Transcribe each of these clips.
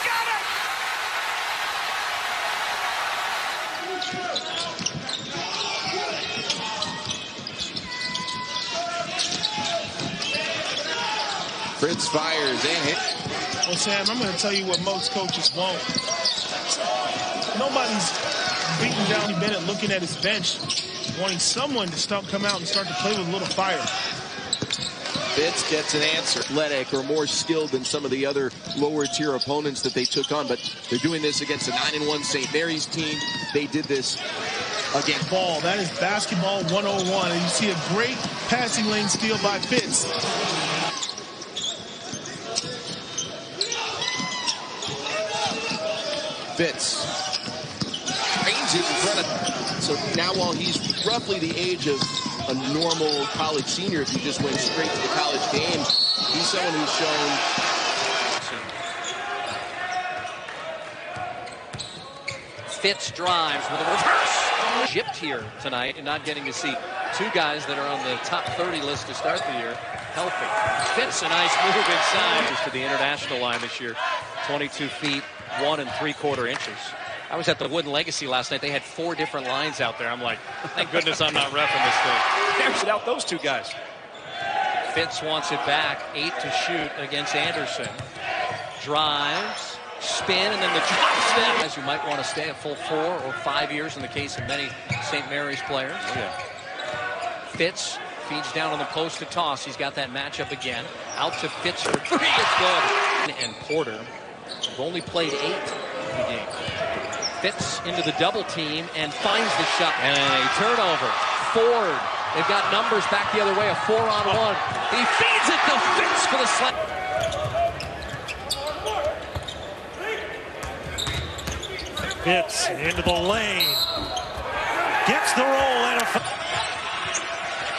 got it! Fritz fires and hit. Well, Sam, I'm going to tell you what most coaches won't. Nobody's beating Downey Bennett looking at his bench, wanting someone to come out and start to play with a little fire. Fitz gets an answer. Athletic or more skilled than some of the other lower tier opponents that they took on, but they're doing this against a 9-1 St. Mary's team. They did this again. Ball, that is basketball 101, and you see a great passing lane steal by Fitz. Fitz trains it in front of. So now, while he's roughly the age of a normal college senior, if you just went straight to the college game, he's someone who's shown. Fitz drives with a reverse. Gypped here tonight and not getting to see two guys that are on the top 30 list to start the year healthy. Fitz, a nice move inside. Just to the international line this year. 22 feet, 1 3/4 inches. I was at the Wooden Legacy last night. They had 4 different lines out there. I'm like, thank goodness I'm not reffing this thing. There's out those two guys. Fitz wants it back. 8 to shoot against Anderson. Drives, spin, and then the drop step. As you might want to stay a full 4 or 5 years in the case of many St. Mary's players. Oh, yeah. Fitz feeds down on the post to Toss. He's got that matchup again. Out to Fitz for 3. It's good. And Porter have only played 8 in the game. Fitz into the double team and finds the shot. And a turnover. Ford. They've got numbers back the other way. A 4-on-1. He feeds it to Fitz for the slam. Fitz into the lane. Gets the roll and a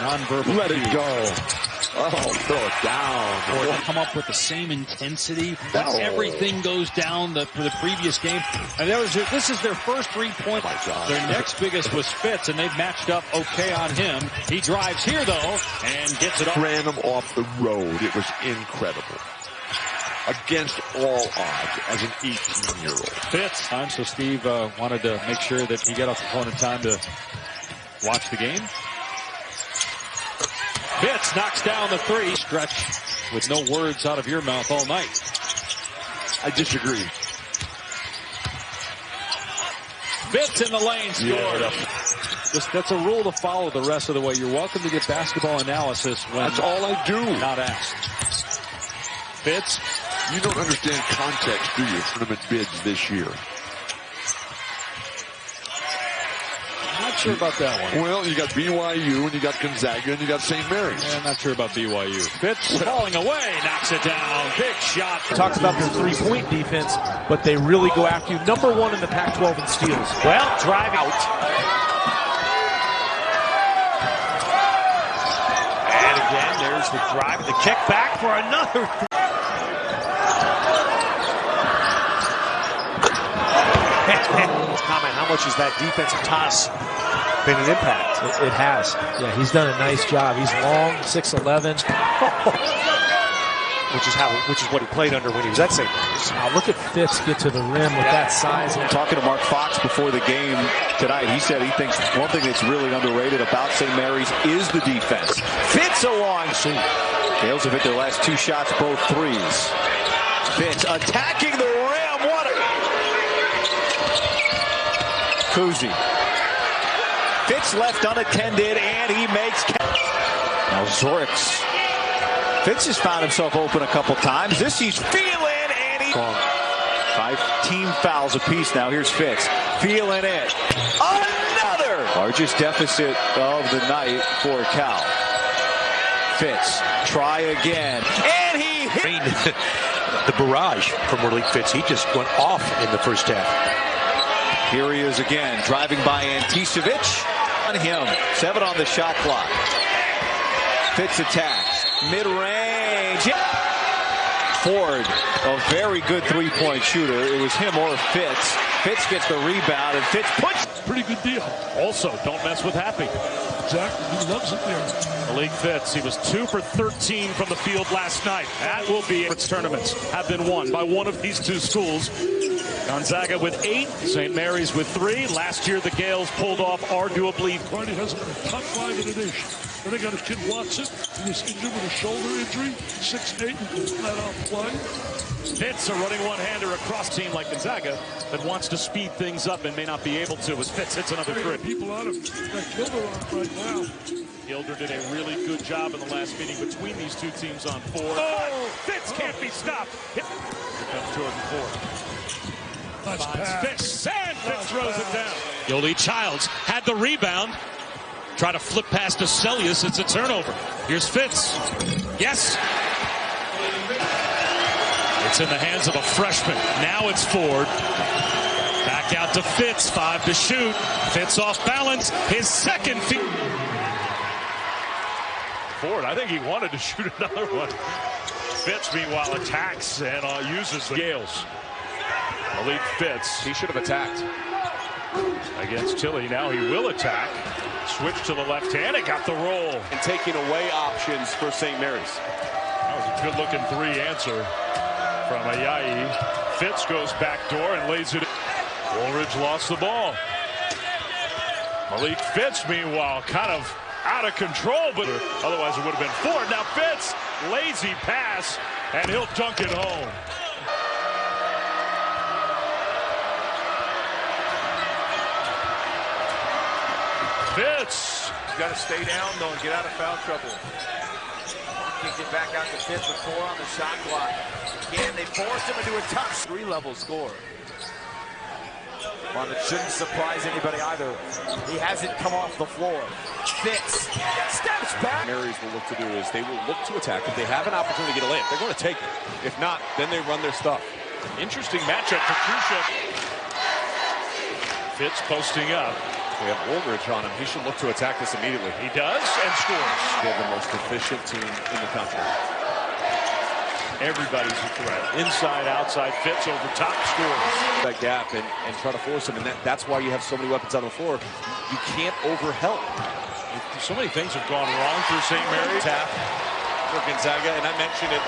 non-verbal. Let it go. Oh, throw it down. Or they come up with the same intensity. Once everything goes down for the previous game. And this is their first 3-point. Oh, their next biggest was Fitz, and they've matched up okay on him. He drives here, though, and gets it off. Ran him off the road. It was incredible. Against all odds as an 18-year-old. Fitz. So Steve wanted to make sure that he got off the phone in time to watch the game. Fitz knocks down the 3. Stretch with no words out of your mouth all night. I disagree. Fitz in the lane, scored. Yeah. That's a rule to follow the rest of the way. You're welcome to get basketball analysis when that's all I do. Not asked. Fitz. You don't understand context, do you? Tournament bids this year. Not sure about that one. Well, you got BYU and you got Gonzaga and you got St. Mary's. Yeah, I'm not sure about BYU. Fitz falling away, knocks it down. Big shot. Talks about their three-point defense, but they really go after you. Number 1 in the Pac-12 in steals. well, drive out. And again, there's the drive, the kick back for another. Comment, how much has that defensive toss been an impact? It has. Yeah, he's done a nice job. He's long, 6'11". which is what he played under when he was at St. Mary's. Now look at Fitz get to the rim with that size. Talking to Mark Fox before the game tonight, he said he thinks one thing that's really underrated about St. Mary's is the defense. Fitz a long shoot. Gales have hit their last 2 shots, both 3s. Fitz attacking the rim. What a... Kuzi. Fitz left unattended, and he makes... Now Zorix. Fitz has found himself open a couple times. This he's feeling, and he... 5 team fouls apiece now. Here's Fitz. Feeling it. Another! Largest deficit of the night for Cal. Fitz, try again. And he hit... The barrage from Malik Fitz, he just went off in the first half. Here he is again, driving by Anticevic. On him, 7 on the shot clock. Fitz attacks, mid-range. Ford, a very good three-point shooter. It was him or Fitz. Fitz gets the rebound, and Fitz puts. Pretty good deal. Also, don't mess with Happy. Exactly. He loves it there. Malik Fitz, he was 2 for 13 from the field last night. That will be its tournaments have been won by one of these two schools. Gonzaga with 8, St. Mary's with 3. Last year, the Gales pulled off arguably. Carney has a top 5 in the nation. Then they got a kid Watson, who was injured with a shoulder injury, 6'8", who can flat out play. Fitz, a running one-hander across team like Gonzaga that wants to speed things up and may not be able to as Fitz hits another three. People out of that Gilder on right now. Gilder did a really good job in the last meeting between these two teams on 4. Oh, Fitz can't be stopped. Here comes Jordan Ford. Nice pass. Fitz, and Fitz throws it down. Yoli Childs had the rebound. Try to flip past to Celius. It's a turnover. Here's Fitz. Yes. It's in the hands of a freshman. Now it's Ford. Back out to Fitz. 5 to shoot. Fitz off balance. His second feet. Ford, I think he wanted to shoot another one. Fitz, meanwhile, attacks and uses the Gales. Malik Fitz. He should have attacked. Against Tilly. Now he will attack. Switch to the left hand and got the roll. And taking away options for St. Mary's. That was a good-looking 3 answer from Ayayi. Fitz goes back door and lays it in. Woolridge lost the ball. Malik Fitz, meanwhile, kind of out of control, but otherwise it would have been Ford. Now Fitz, lazy pass, and he'll dunk it home. Fitz. He's got to stay down, though, and get out of foul trouble. Can't get back out to Fitz with 4 on the shot clock. Again, they forced him into a tough 3-level score. One that shouldn't surprise anybody either. He hasn't come off the floor. Fitz steps back. Mary's will look to do is they will look to attack. If they have an opportunity to get a layup, they're going to take it. If not, then they run their stuff. Interesting matchup for Kusha. Fitz posting up. We have Woolridge on him. He should look to attack this immediately. He does and scores. They're the most efficient team in the country. Everybody's a threat. Inside, outside, Fitz over top, scores. That gap and try to force him, and that's why you have so many weapons on the floor. You can't overhelp. So many things have gone wrong for St. Mary's. Tap for Gonzaga, and I mentioned it.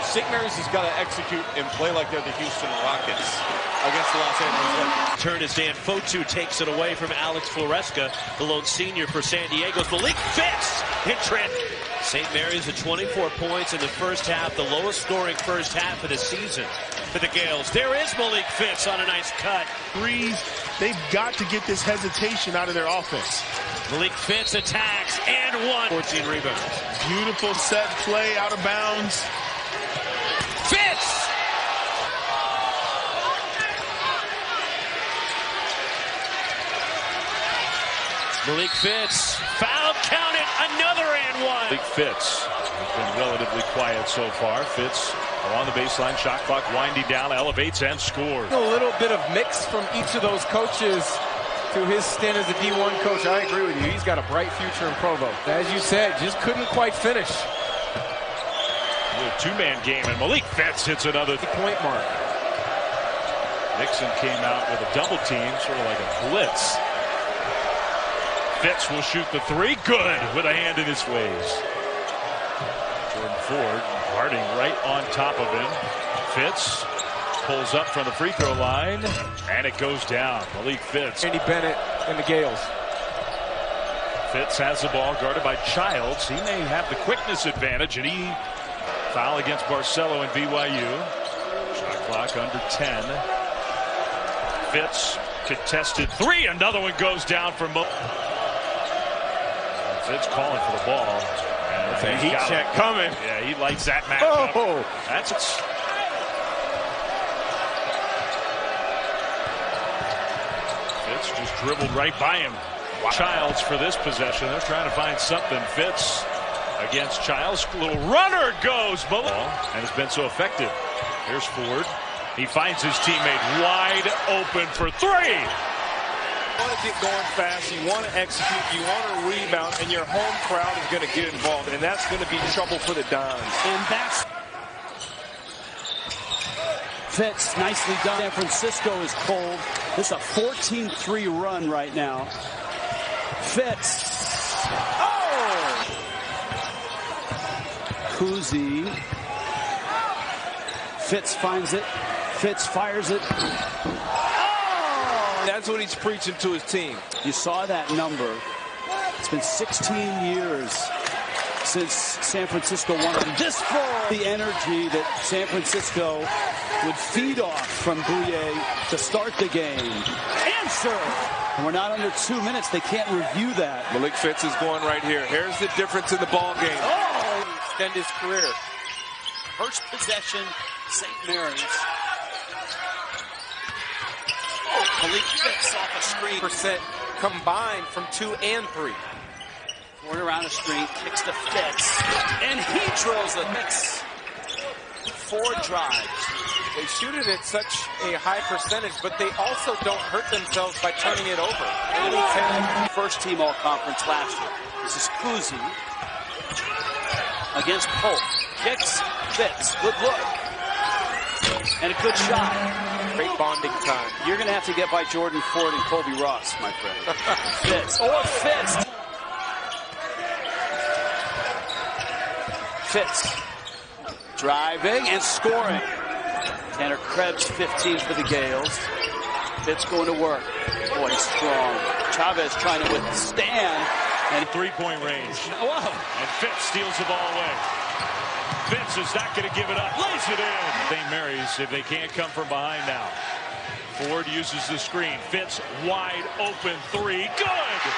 St. Mary's has got to execute and play like they're the Houston Rockets against the Los Angeles Lakers. Turn as Dan Fotu takes it away from Alex Floresca, the lone senior for San Diego's Malik Fitz in trend. St. Mary's at 24 points in the first half, the lowest scoring first half of the season for the Gales. There is Malik Fitz on a nice cut. Threes, they've got to get this hesitation out of their offense. Malik Fitz attacks and 14 rebounds. Beautiful set play out of bounds. Fitz! Malik Fitz, foul counted, another and 1. Malik Fitz has been relatively quiet so far. Fitz along the baseline, shot clock winding down, elevates and scores. A little bit of mix from each of those coaches to his stint as a D1 coach. I agree with you. He's got a bright future in Provo. As you said, just couldn't quite finish. A little 2-man game, and Malik Fitz hits another point mark. Nixon came out with a double team, sort of like a blitz. Fitz will shoot the 3. Good with a hand in his waist. Jordan Ford guarding right on top of him. Fitz pulls up from the free throw line, and it goes down. Malik Fitz. Andy Bennett and the Gales. Fitz has the ball guarded by Childs. He may have the quickness advantage, and he foul against Barcelo and BYU. Shot clock under 10. Fitz contested 3. Another one goes down for Mo. Fitz calling for the ball. That's a heat check coming. Yeah, he likes that matchup. Oh, that's it. Fitz just dribbled right by him. Childs for this possession. They're trying to find something. Fitz against Childs. Little runner goes. And it's been so effective. Here's Ford. He finds his teammate wide open for 3. You want to get going fast, you want to execute, you want to rebound, and your home crowd is going to get involved, and that's going to be trouble for the Dons. And that's Fitz, nicely done. San Francisco is cold. This is a 14-3 run right now. Fitz. Oh! Kuzi. Fitz finds it. Fitz fires it. Oh! That's what he's preaching to his team. You saw that number. It's been 16 years since San Francisco won on this floor. The energy that San Francisco would feed off from Bouye to start the game. Answer! And we're not under 2 minutes. They can't review that. Malik Fitz is going right here. Here's the difference in the ball game. Oh! Extend his career. First possession, St. Mary's. Malik Fitz off a screen. % combined from 2 and 3. Forward around a screen, kicks to Fitz, and he drills the mix. 4 drives. They shoot it at such a high percentage, but they also don't hurt themselves by turning it over. First team all-conference last year. This is Kuzi against Polk. Kicks, Fitz, good look. And a good shot. Great bonding time. You're going to have to get by Jordan Ford and Colby Ross, my friend. Fitz, Fitz. Fitz driving and scoring. Tanner Krebs, 15 for the Gales. Fitz going to work. Boy, he's strong. Chavez trying to withstand. And 3-point range. Whoa. And Fitz steals the ball away. Fitz is not going to give it up. Lays it in. St. Mary's, if they can't come from behind now. Ford uses the screen. Fitz wide open 3. Good.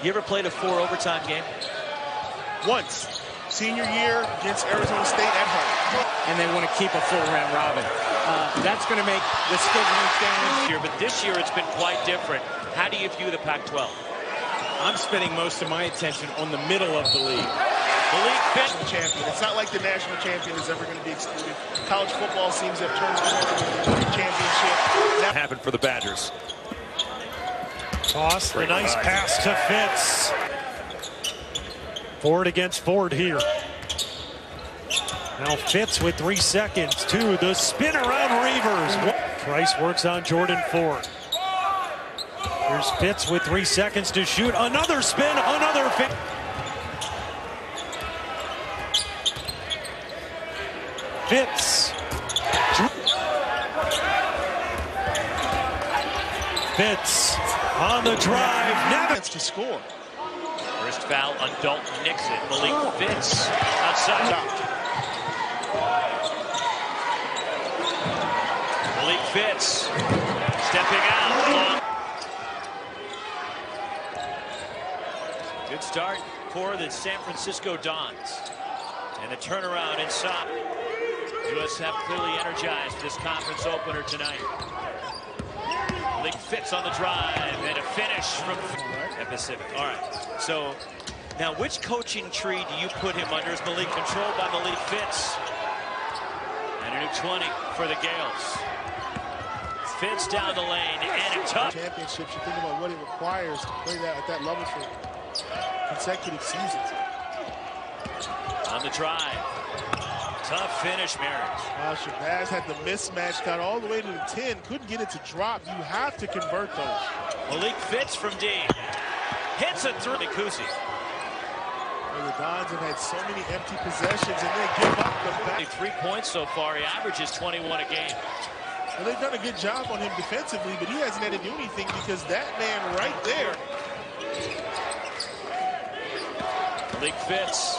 You ever played a 4 overtime game? Once. Senior year against Arizona State at home. And they want to keep a full round robin. That's going to make the scheduling challenge Here, but this year it's been quite different. How do you view the Pac-12? I'm spending most of my attention on the middle of the league. Malik Fitz, champion. It's not like the national champion is ever going to be excluded. College football seems to have turned into a championship. That happened for the Badgers. Toss, a nice pass to Fitz. Ford against Ford here. Now Fitz with 3 seconds to the spin around Reavers. Price works on Jordan Ford. Here's Fitz with 3 seconds to shoot. Another spin, another Fitz. Fitz. Fitz on the drive. Never to score. First foul on Dalton Nixon. Malik Fitz outside. Malik Fitz stepping out. Good start for the San Francisco Dons. And the turnaround inside. USF clearly energized for this conference opener tonight. Malik Fitz on the drive and a finish from Pacific. All right. So now which coaching tree do you put him under? Is Malik controlled by Malik Fitz? And a new 20 for the Gales. Fitz down the lane and a tough. Championships, you think about what it requires to play that at that level for consecutive seasons. On the drive. Tough finish, Marys. Shabazz had the mismatch, got all the way to the 10, couldn't get it to drop. You have to convert those. Malik Fitz from deep. Hits it through Kuzi. Well, the Dons have had so many empty possessions, and they give up the back. 3 points so far. He averages 21 a game. Well, they've done a good job on him defensively, but he hasn't had to do anything because that man right there. Malik Fitz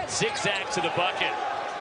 zigzag to the bucket.